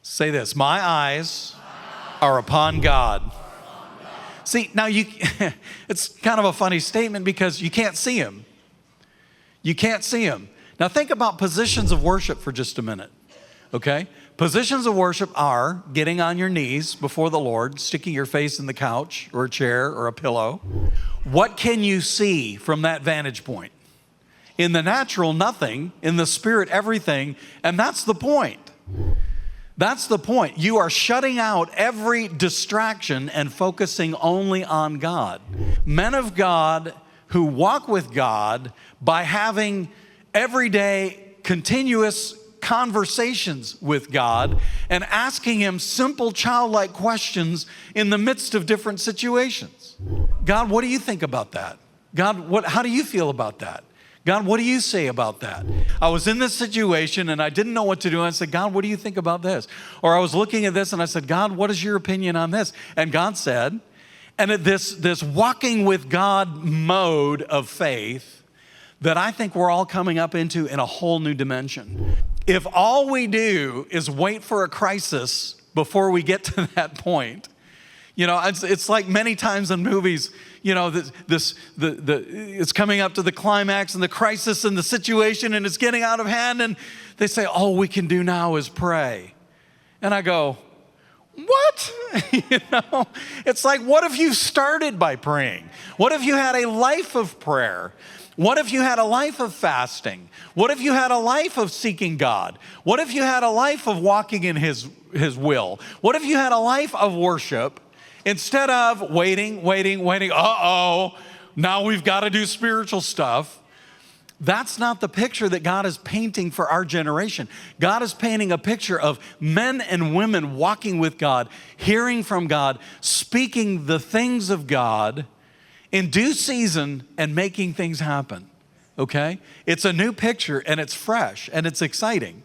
Say this, my eyes are upon God. See, now it's kind of a funny statement because you can't see him. You can't see him. Now think about positions of worship for just a minute, okay? Positions of worship are getting on your knees before the Lord, sticking your face in the couch or a chair or a pillow. What can you see from that vantage point? In the natural, nothing. In the spirit, everything. And that's the point. That's the point. You are shutting out every distraction and focusing only on God. Men of God who walk with God by having everyday, continuous conversations with God and asking him simple childlike questions in the midst of different situations. God, what do you think about that? God, how do you feel about that? God, what do you say about that? I was in this situation and I didn't know what to do. And I said, God, what do you think about this? Or I was looking at this and I said, God, what is your opinion on this? And God said, and this walking with God mode of faith that I think we're all coming up into in a whole new dimension. If all we do is wait for a crisis before we get to that point, you know, it's like many times in movies, you know, it's coming up to the climax and the crisis and the situation and it's getting out of hand and they say, all we can do now is pray. And I go, what? You know, it's like, what if you started by praying? What if you had a life of prayer? What if you had a life of fasting? What if you had a life of seeking God? What if you had a life of walking in His will? What if you had a life of worship instead of waiting? Uh-oh, now we've got to do spiritual stuff. That's not the picture that God is painting for our generation. God is painting a picture of men and women walking with God, hearing from God, speaking the things of God in due season and making things happen, okay? It's a new picture and it's fresh and it's exciting.